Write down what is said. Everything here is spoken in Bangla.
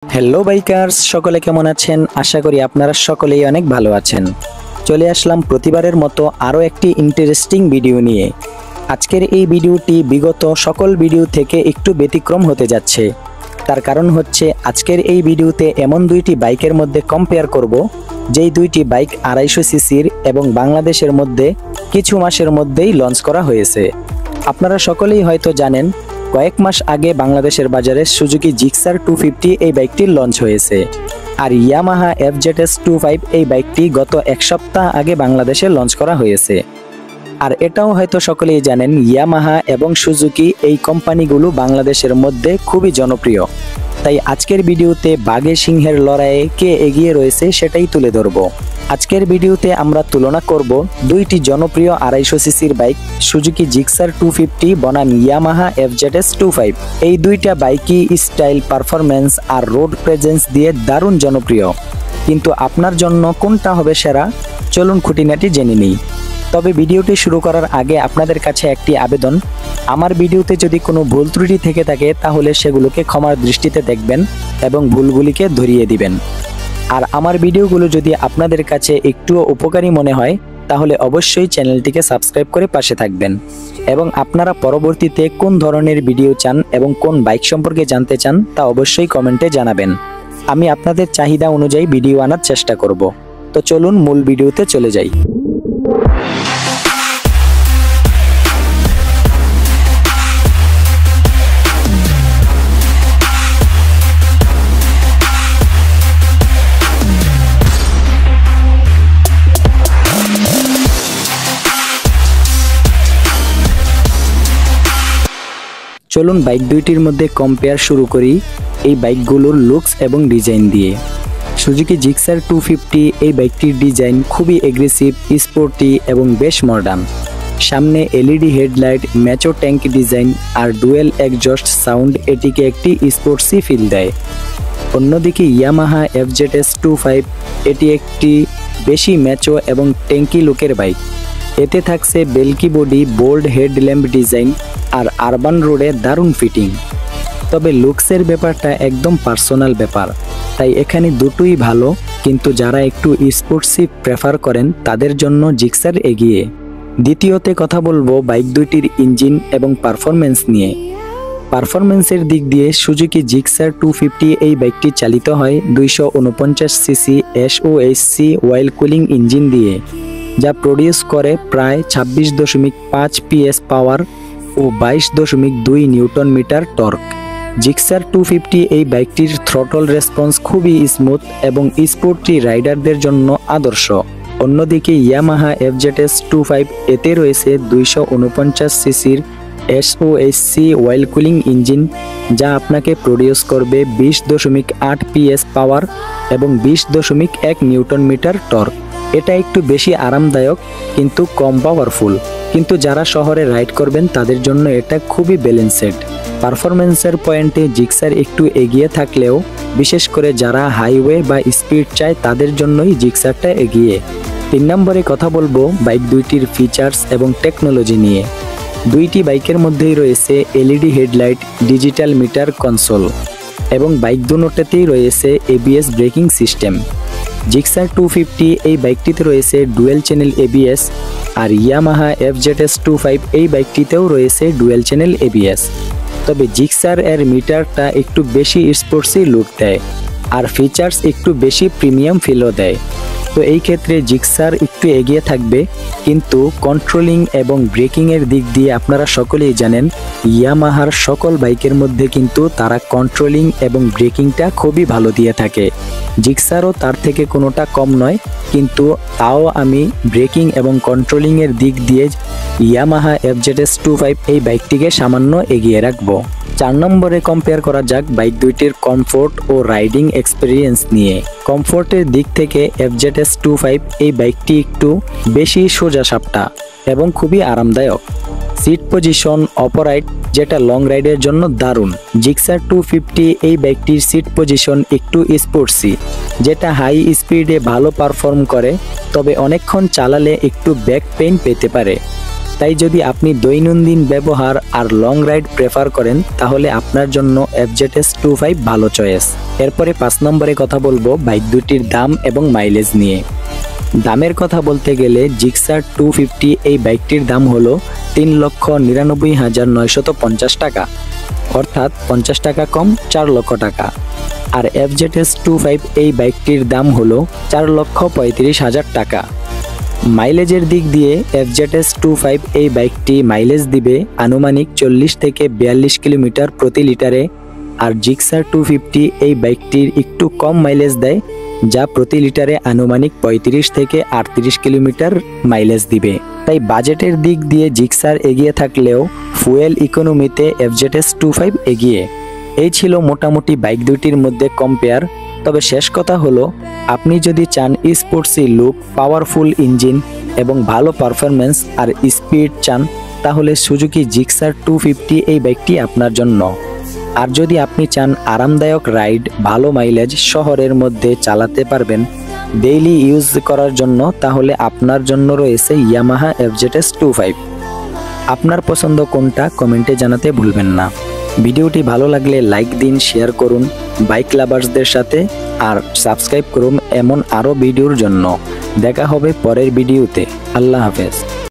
হ্যালো বাইকার্স, সকলে কেমন আছেন? আশা করি আপনারা সকলেই অনেক ভালো আছেন। চলে আসলাম প্রতিবারের মতো আরও একটি ইন্টারেস্টিং ভিডিও নিয়ে। আজকের এই ভিডিওটি বিগত সকল ভিডিও থেকে একটু ব্যতিক্রম হতে যাচ্ছে। তার কারণ হচ্ছে আজকের এই ভিডিওতে এমন দুইটি বাইকের মধ্যে কম্পেয়ার করব, যেই দুইটি বাইক 250 সিসির এবং বাংলাদেশের মধ্যে কিছু মাসের মধ্যেই লঞ্চ করা হয়েছে। আপনারা সকলেই হয়তো জানেন, কয়েক মাস আগে বাংলাদেশের বাজারে সুজুকি জিক্সার 250 এই বাইকটি লঞ্চ হয়েছে, আর ইয়ামাহা FZS25 এই বাইকটি গত এক সপ্তাহ আগে বাংলাদেশে লঞ্চ করা হয়েছে। আর এটাও হয়তো সকলেই জানেন, ইয়ামাহা এবং সুজুকি এই কোম্পানিগুলো বাংলাদেশের মধ্যে খুবই জনপ্রিয়। তাই আজকের ভিডিওতে বাঘে সিংহের লড়াইয়ে কে এগিয়ে রয়েছে সেটাই তুলে ধরব। আজকের ভিডিওতে আমরা তুলনা করব দুইটি জনপ্রিয় 250 সিসির বাইক, সুজুকি জিক্সার 250 বনাম ইয়ামাহা FZS25। এই দুইটা বাইকই স্টাইল, পারফরম্যান্স আর রোড প্রেজেন্স দিয়ে দারুণ জনপ্রিয়। কিন্তু আপনার জন্য কোনটা হবে সেরা, চলুন খুঁটিনাটি জেনে নিই। তবে ভিডিওটি শুরু করার আগে আপনাদের কাছে একটি আবেদন, আমার ভিডিওতে যদি কোনো ভুল ত্রুটি থেকে থাকে তাহলে সেগুলোকে ক্ষমার দৃষ্টিতে দেখবেন এবং ভুলগুলিকে ধরিয়ে দিবেন। আর আমার ভিডিওগুলো যদি আপনাদের কাছে একটুও উপকারী মনে হয় তাহলে অবশ্যই চ্যানেলটিকে সাবস্ক্রাইব করে পাশে থাকবেন। এবং আপনারা পরবর্তীতে কোন ধরনের ভিডিও চান এবং কোন বাইক সম্পর্কে জানতে চান তা অবশ্যই কমেন্টে জানাবেন। আমি আপনাদের চাহিদা অনুযায়ী ভিডিও আনার চেষ্টা করব। তো চলুন মূল ভিডিওতে চলে যাই। চলুন বাইক দুইটির মধ্যে কম্পেয়ার শুরু করি এই বাইকগুলোর লুকস এবং ডিজাইন দিয়ে। সুজুকি জিক্সার 250 এই বাইকটির ডিজাইন খুবই এগ্রেসিভ, স্পোর্টি এবং বেশ মডার্ন। সামনে LED headlight, macho tank design আর ডুয়েল এক্সজস্ট সাউন্ড এটিকে একটি স্পোর্টসি ফিল দেয়। অন্যদিকে ইয়ামাহা FZS25 এটি একটি বেশি ম্যাচো এবং ট্যাঙ্কি লুকের বাইক। এতে থাকছে বেলকি বডি, বোল্ড হেডল্যাম্প ডিজাইন আর আরবান রোডে দারুণ ফিটিং। তবে লুকসের ব্যাপারটা একদম পার্সোনাল ব্যাপার, তাই এখানে দুটোই ভালো, কিন্তু যারা একটু স্পোর্টসি প্রেফার করেন তাদের জন্য জিক্সার এগিয়ে। দ্বিতীয়তে কথা বলবো বাইক দুইটির ইঞ্জিন এবং পারফরমেন্স নিয়ে। পারফরমেন্সের দিক দিয়ে সুজুকি জিক্সার 250 এই বাইকটি চালিত হয় 249 CC SOHC oil cooling engine দিয়ে, যা প্রডিউস করে প্রায় 26.5 PS পাওয়ার ও 22.2 নিউটন মিটার টর্ক। জিক্সার 250 এই বাইকটির থ্রটল রেসপন্স খুবই স্মুথ এবং স্পোর্টি রাইডারদের জন্য আদর্শ। অন্যদিকে ইয়ামাহা FZS25 এতে রয়েছে 249 সিসির SOHC অয়েল কুলিং ইঞ্জিন, যা আপনাকে প্রডিউস করবে 20.8 PS পাওয়ার এবং 20.1 নিউটন মিটার টর্ক। এটা একটু বেশি আরামদায়ক কিন্তু কম পাওয়ারফুল, কিন্তু যারা শহরে রাইড করবেন তাদের জন্য এটা খুবই ব্যালেন্সড। পারফরমেন্সের পয়েন্টে জিক্সার একটু এগিয়ে থাকলেও বিশেষ করে যারা হাইওয়ে বা স্পিড চায় তাদের জন্যই জিক্সারটা এগিয়ে। 3 নম্বরে কথা বলবো বাইক দুইটির ফিচার্স এবং টেকনোলজি নিয়ে। দুইটি বাইকের মধ্যেই রয়েছে LED headlight, digital meter console এবং বাইক দুটোতেই রয়েছে ABS ব্রেকিং সিস্টেম। জিক্সার 250 এই বাইকটিতে রয়েছে ডুয়েল চ্যানেল ABS, আর ইয়ামাহা FZS25 এই বাইকটিতেও রয়েছে ডুয়েল চ্যানেল ABS। তবে জিক্সার এর মিটারটা একটু বেশি স্পোর্টসি লুক দেয় আর ফিচার্স একটু বেশি প্রিমিয়াম ফিলও দেয়। তো এই ক্ষেত্রে জিক্সার একটু এগিয়ে থাকবে, কিন্তু কন্ট্রোলিং এবং ব্রেকিংয়ের দিক দিয়ে আপনারা সকলেই জানেন ইয়ামাহার সকল বাইকের মধ্যে কিন্তু তারা কন্ট্রোলিং এবং ব্রেকিংটা খুবই ভালো দিয়ে থাকে। জিক্সারও তার থেকে কোনোটা কম নয়, কিন্তু তাও আমি ব্রেকিং এবং কন্ট্রোলিংয়ের দিক দিয়ে ইয়ামাহা FZS25 এই বাইকটিকে সামান্য এগিয়ে রাখবো। 4 নম্বরে কম্পেয়ার করা যাক বাইক দুইটির কমফোর্ট ও রাইডিং এক্সপিরিয়েন্স নিয়ে। কমফোর্টের দিক থেকে FZS25 এই বাইকটি একটু বেশি সোজা সাপটা এবং খুবই আরামদায়ক। সিট পজিশন অপরাইট, যেটা লং রাইডের জন্য দারুণ। জিক্সার 250 এই বাইকটির সিট পজিশন একটু স্পোর্টসি, যেটা হাই স্পিডে ভালো পারফর্ম করে, তবে অনেকক্ষণ চালালে একটু ব্যাক পেইন পেতে পারে। তাই যদি আপনি দৈনন্দিন ব্যবহার আর লং রাইড প্রেফার করেন তাহলে আপনার জন্য FZS 25 ভালো চয়েস। এরপরে 5 নম্বরে কথা বলবো বাইক দুটির দাম এবং মাইলেজ নিয়ে। দামের কথা বলতে গেলে জিক্সার 250 এই বাইকটির দাম হলো 3,99,950 টাকা, অর্থাৎ 50 টাকা কম 4 লক্ষ টাকা। আর FZS 25 এই বাইকটির দাম হলো 4,35,000 টাকা। মাইলেজের দিক দিয়ে FZS 25 এই বাইকটি মাইলেজ দিবে আনুমানিক 40 থেকে 42 কিলোমিটার প্রতি লিটারে, আর জিক্সার 250 এই বাইকটির একটু কম মাইলেজ দেয়, যা প্রতি লিটারে আনুমানিক 35 থেকে 38 কিলোমিটার মাইলেজ দিবে। তাই বাজেটের দিক দিয়ে জিক্সার এগিয়ে থাকলেও ফুয়েল ইকোনমিতে FZS 25 এগিয়ে। এই ছিল মোটামুটি বাইক দুটির মধ্যে কম্পেয়ার। তবে শেষ কথা হলো, আপনি যদি চান স্পোর্টসি লুক, পাওয়ারফুল ইঞ্জিন এবং ভালো পারফরম্যান্স আর স্পিড চান তাহলে সুজুকি জিক্সার 250 এই বাইকটি আপনার জন্য। আর যদি আপনি চান আরামদায়ক রাইড, ভালো মাইলেজ, শহরের মধ্যে চালাতে পারবেন, ডেইলি ইউজ করার জন্য, তাহলে আপনার জন্য রয়েছে ইয়ামাহা FZS 25। আপনার পছন্দ কোনটা কমেন্টে জানাতে ভুলবেন না। ভিডিওটি ভালো লাগলে লাইক দিন, শেয়ার করুন বাইক লাভার্সদের সাথে, আর সাবস্ক্রাইব করুন এমন আরও ভিডিওর জন্য। দেখা হবে পরের ভিডিওতে। আল্লাহ হাফেজ।